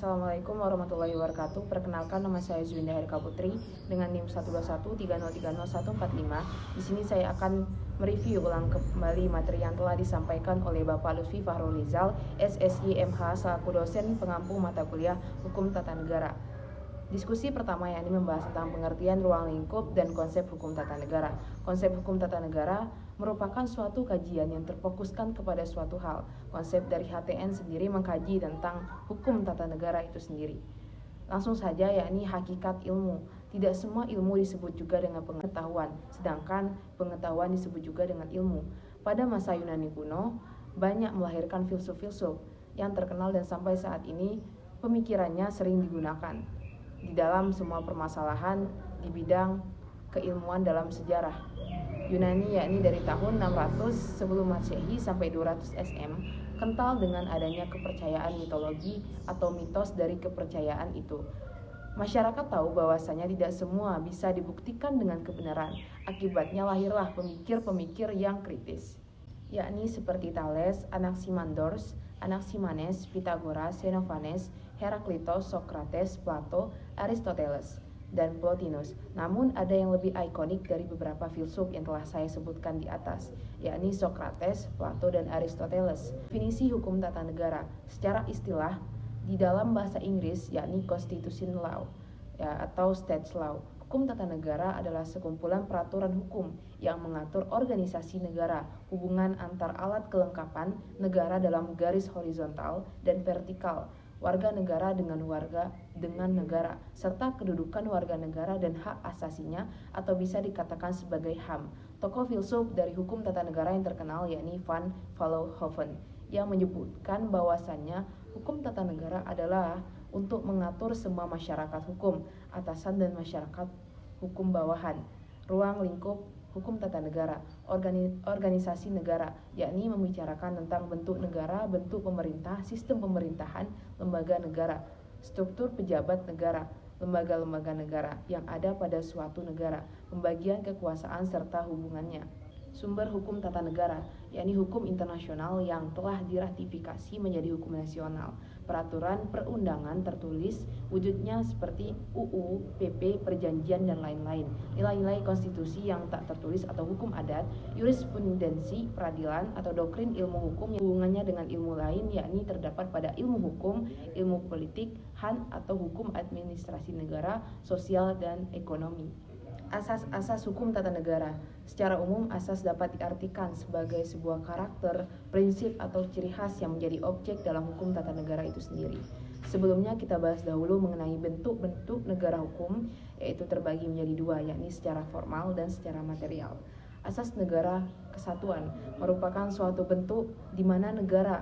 Assalamualaikum warahmatullahi wabarakatuh. Perkenalkan, nama saya Zuinda Herka Putri dengan NIM 12130300145. Di sini saya akan mereview ulang kembali materi yang telah disampaikan oleh Bapak Lutfi Fahrul Rizal, SSI MH, selaku dosen pengampu mata kuliah Hukum Tata Negara. Diskusi pertama yakni membahas tentang pengertian ruang lingkup dan konsep hukum tata negara. Konsep hukum tata negara merupakan suatu kajian yang terfokuskan kepada suatu hal. Konsep dari HTN sendiri mengkaji tentang hukum tata negara itu sendiri. Langsung saja yakni hakikat ilmu. Tidak semua ilmu disebut juga dengan pengetahuan, sedangkan pengetahuan disebut juga dengan ilmu. Pada masa Yunani kuno, banyak melahirkan filsuf-filsuf yang terkenal dan sampai saat ini pemikirannya sering digunakan di dalam semua permasalahan di bidang keilmuan dalam sejarah. Yunani yakni dari tahun 600 sebelum Masehi sampai 200 SM kental dengan adanya kepercayaan mitologi atau mitos dari kepercayaan itu. Masyarakat tahu bahwasanya tidak semua bisa dibuktikan dengan kebenaran. Akibatnya lahirlah pemikir-pemikir yang kritis, yakni seperti Thales, Anaximandros, Anaximenes, Pythagoras, Xenophanes, Heraklitos, Socrates, Plato, Aristoteles, dan Plotinus. Namun ada yang lebih ikonik dari beberapa filsuf yang telah saya sebutkan di atas, yakni Socrates, Plato, dan Aristoteles. Definisi hukum tata negara secara istilah di dalam bahasa Inggris yakni Constitution Law atau State Law. Hukum tata negara adalah sekumpulan peraturan hukum yang mengatur organisasi negara, hubungan antar alat kelengkapan negara dalam garis horizontal dan vertikal, warga negara dengan negara, serta kedudukan warga negara dan hak asasinya atau bisa dikatakan sebagai HAM. Tokoh filsuf dari hukum tata negara yang terkenal yakni Van Vollenhoven yang menyebutkan bahwasannya hukum tata negara adalah untuk mengatur semua masyarakat hukum, atasan dan masyarakat hukum bawahan. Ruang lingkup hukum tata negara, organisasi negara, yakni membicarakan tentang bentuk negara, bentuk pemerintah, sistem pemerintahan, lembaga negara, struktur pejabat negara, lembaga-lembaga negara yang ada pada suatu negara, pembagian kekuasaan serta hubungannya. Sumber hukum tata negara, yakni hukum internasional yang telah diratifikasi menjadi hukum nasional, peraturan perundangan tertulis, wujudnya seperti UU, PP, perjanjian, dan lain-lain, nilai-nilai konstitusi yang tak tertulis atau hukum adat, jurisprudensi, peradilan, atau doktrin ilmu hukum yang hubungannya dengan ilmu lain, yakni terdapat pada ilmu hukum, ilmu politik, HAN, atau hukum administrasi negara, sosial, dan ekonomi. Asas-asas hukum tata negara. Secara umum, asas dapat diartikan sebagai sebuah karakter, prinsip, atau ciri khas yang menjadi objek dalam hukum tata negara itu sendiri. Sebelumnya kita bahas dahulu mengenai bentuk-bentuk negara hukum, yaitu terbagi menjadi dua, yakni secara formal dan secara material. Asas negara kesatuan merupakan suatu bentuk di mana negara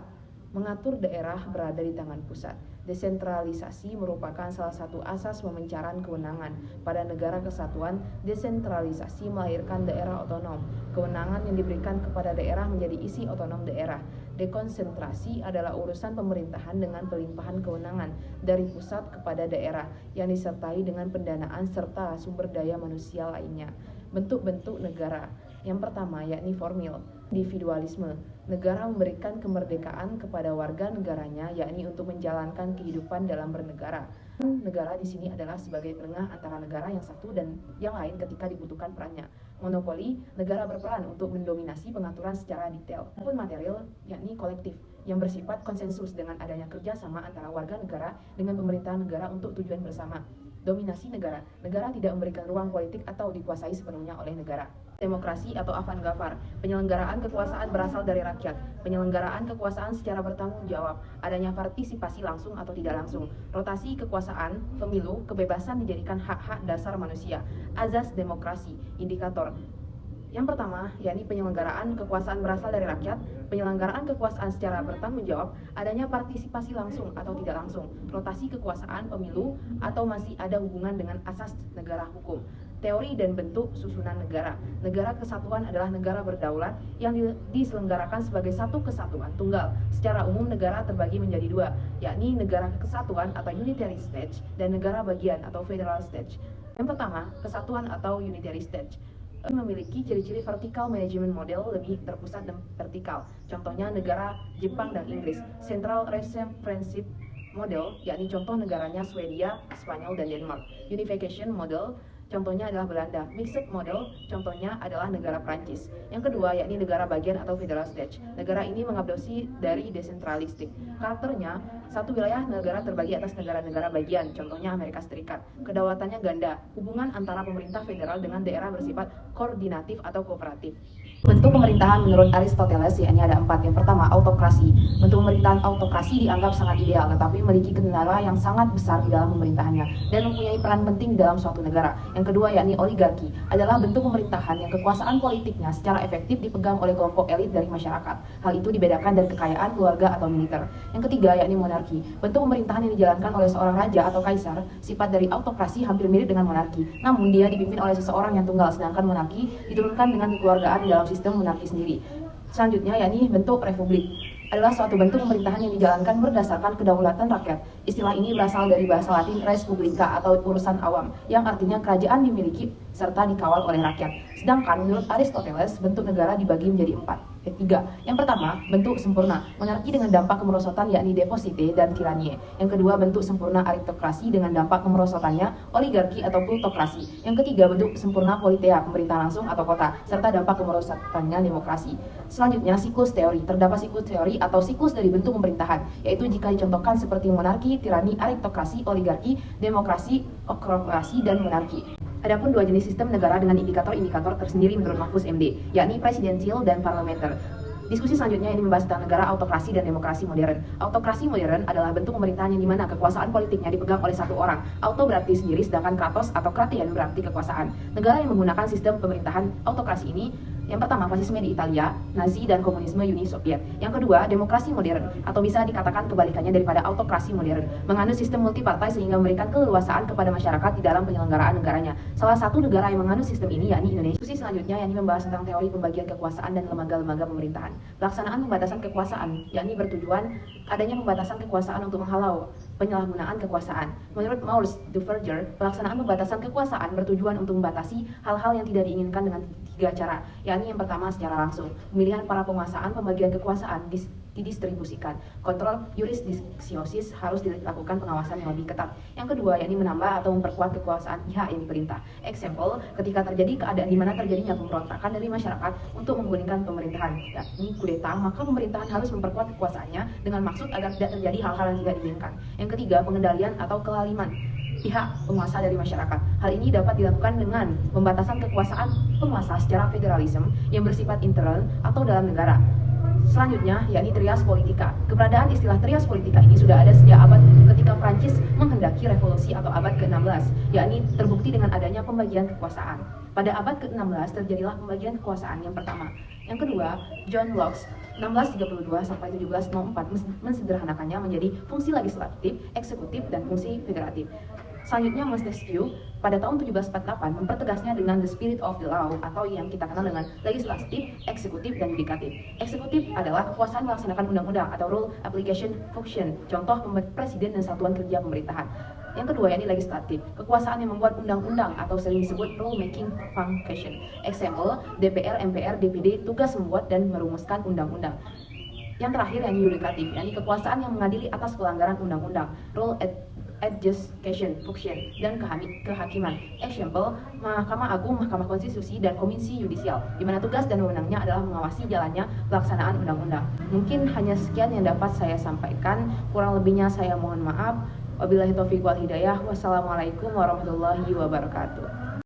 mengatur daerah berada di tangan pusat. Desentralisasi merupakan salah satu asas pemencaran kewenangan. Pada negara kesatuan, desentralisasi melahirkan daerah otonom. Kewenangan yang diberikan kepada daerah menjadi isi otonom daerah. Dekonsentrasi adalah urusan pemerintahan dengan pelimpahan kewenangan dari pusat kepada daerah yang disertai dengan pendanaan serta sumber daya manusia lainnya. Bentuk-bentuk negara. Yang pertama yakni formil, individualisme. Negara memberikan kemerdekaan kepada warga negaranya, yakni untuk menjalankan kehidupan dalam bernegara. Negara di sini adalah sebagai penengah antara negara yang satu dan yang lain ketika dibutuhkan perannya. Monopoli, negara berperan untuk mendominasi pengaturan secara detail. Maupun material, yakni kolektif, yang bersifat konsensus dengan adanya kerjasama antara warga negara dengan pemerintahan negara untuk tujuan bersama. Dominasi negara. Negara tidak memberikan ruang politik atau dikuasai sepenuhnya oleh negara. Demokrasi atau avant-garde, penyelenggaraan kekuasaan berasal dari rakyat, penyelenggaraan kekuasaan secara bertanggung jawab, adanya partisipasi langsung atau tidak langsung, rotasi kekuasaan, pemilu, kebebasan dijadikan hak-hak dasar manusia. Azas demokrasi, indikator. Yang pertama, yakni penyelenggaraan kekuasaan berasal dari rakyat, penyelenggaraan kekuasaan secara bertanggung jawab, adanya partisipasi langsung atau tidak langsung, rotasi kekuasaan, pemilu, atau masih ada hubungan dengan asas negara hukum. Teori dan bentuk susunan negara. Negara kesatuan adalah negara berdaulat yang diselenggarakan sebagai satu kesatuan tunggal. Secara umum negara terbagi menjadi dua, yakni negara kesatuan atau unitary state dan negara bagian atau federal state. Yang pertama, kesatuan atau unitary state memiliki ciri-ciri vertical management model, lebih terpusat dan vertikal. Contohnya negara Jepang dan Inggris. Central Reserve Friendship model, yakni contoh negaranya Swedia, Spanyol, dan Denmark. Unification model, contohnya adalah Belanda. Mixed model, contohnya adalah negara Prancis. Yang kedua, yakni negara bagian atau federal state. Negara ini mengadopsi dari desentralistik. Karakternya, satu wilayah negara terbagi atas negara-negara bagian, contohnya Amerika Serikat. Kedaulatannya ganda. Hubungan antara pemerintah federal dengan daerah bersifat koordinatif atau kooperatif. Bentuk pemerintahan menurut Aristoteles yakni ada 4. Yang pertama, autokrasi. Bentuk pemerintahan autokrasi dianggap sangat ideal, tetapi memiliki kendala yang sangat besar di dalam pemerintahannya dan mempunyai peran penting dalam suatu negara. Yang kedua, yakni oligarki, adalah bentuk pemerintahan yang kekuasaan politiknya secara efektif dipegang oleh kelompok elit dari masyarakat. Hal itu dibedakan dari kekayaan keluarga atau militer. Yang ketiga, yakni monarki. Bentuk pemerintahan yang dijalankan oleh seorang raja atau kaisar, sifat dari autokrasi hampir mirip dengan monarki. Namun dia dipimpin oleh seseorang yang tunggal, sedangkan monarki diturunkan dengan kekeluargaan dalam sistem monarki sendiri. Selanjutnya, yakni bentuk republik, adalah suatu bentuk pemerintahan yang dijalankan berdasarkan kedaulatan rakyat. Istilah ini berasal dari bahasa Latin res publica atau urusan awam, yang artinya kerajaan dimiliki serta dikawal oleh rakyat. Sedangkan menurut Aristoteles, bentuk negara dibagi menjadi 4. Ketiga, yang pertama, bentuk sempurna, monarki dengan dampak kemerosotan yakni deposite dan tiranie. Yang kedua, bentuk sempurna aristokrasi dengan dampak kemerosotannya oligarki atau plutokrasi. Yang ketiga, bentuk sempurna politea, pemerintah langsung atau kota, serta dampak kemerosotannya demokrasi. Selanjutnya, siklus teori. Terdapat siklus teori atau siklus dari bentuk pemerintahan, yaitu jika dicontohkan seperti monarki, tirani, aristokrasi, oligarki, demokrasi, okrasi, dan monarki. Adapun dua jenis sistem negara dengan indikator-indikator tersendiri menurut Mahfuz MD, yakni presidensial dan parlementer. Diskusi selanjutnya ini membahas tentang negara autokrasi dan demokrasi modern. Autokrasi modern adalah bentuk pemerintahan yang dimana kekuasaan politiknya dipegang oleh satu orang. Auto berarti sendiri, sedangkan kratos atau kratian berarti kekuasaan. Negara yang menggunakan sistem pemerintahan autokrasi ini, yang pertama, fasisme di Italia, Nazi dan komunisme Uni Soviet. Yang kedua, demokrasi modern, atau bisa dikatakan kebalikannya daripada autokrasi modern, menganut sistem multipartai sehingga memberikan keleluasaan kepada masyarakat di dalam penyelenggaraan negaranya. Salah satu negara yang menganut sistem ini yakni Indonesia. Diskusi selanjutnya yakni membahas tentang teori pembagian kekuasaan dan lembaga-lembaga pemerintahan. Pelaksanaan pembatasan kekuasaan yakni bertujuan adanya pembatasan kekuasaan untuk menghalau penyalahgunaan kekuasaan. Menurut Maurice Duverger, pelaksanaan pembatasan kekuasaan bertujuan untuk membatasi hal-hal yang tidak diinginkan dengan 3 cara, yakni yang pertama secara langsung, pemilihan para penguasaan, pembagian kekuasaan didistribusikan, kontrol jurisdiksiosis harus dilakukan pengawasan yang lebih ketat. Yang kedua, yakni menambah atau memperkuat kekuasaan pihak yang diperintah. Example, ketika terjadi keadaan di mana terjadinya pemberontakan dari masyarakat untuk menggulingkan pemerintahan, yakni kudeta, maka pemerintahan harus memperkuat kekuasaannya dengan maksud agar tidak terjadi hal-hal yang tidak diinginkan. Yang ketiga, pengendalian atau kelaliman pihak penguasa dari masyarakat. Hal ini dapat dilakukan dengan pembatasan kekuasaan penguasa secara federalisme yang bersifat internal atau dalam negara. Selanjutnya, yakni trias politika. Keberadaan istilah trias politika ini sudah ada sejak abad ketika Prancis menghendaki revolusi atau abad ke-16, yakni terbukti dengan adanya pembagian kekuasaan. Pada abad ke-16 terjadilah pembagian kekuasaan yang pertama. Yang kedua, John Locke 1632 sampai 1704 mensederhanakannya menjadi fungsi legislatif, eksekutif, dan fungsi federatif. Selanjutnya, Montesquieu pada tahun 1748 mempertegasnya dengan the spirit of the law atau yang kita kenal dengan legislatif, eksekutif, dan yudikatif. Eksekutif adalah kekuasaan melaksanakan undang-undang atau rule application function, contoh presiden dan satuan kerja pemerintahan. Yang kedua, yakni legislatif, kekuasaan yang membuat undang-undang atau sering disebut rule making function. Example, DPR, MPR, DPD tugas membuat dan merumuskan undang-undang. Yang terakhir, yakni yudikatif, yakni kekuasaan yang mengadili atas pelanggaran undang-undang, rule adjudication function, dan kehakiman. Example, Mahkamah Agung, Mahkamah Konstitusi, dan Komisi Yudisial, di mana tugas dan wewenangnya adalah mengawasi jalannya pelaksanaan undang-undang. Mungkin hanya sekian yang dapat saya sampaikan, kurang lebihnya saya mohon maaf. Wabillahi taufiq wal hidayah. Wassalamualaikum warahmatullahi wabarakatuh.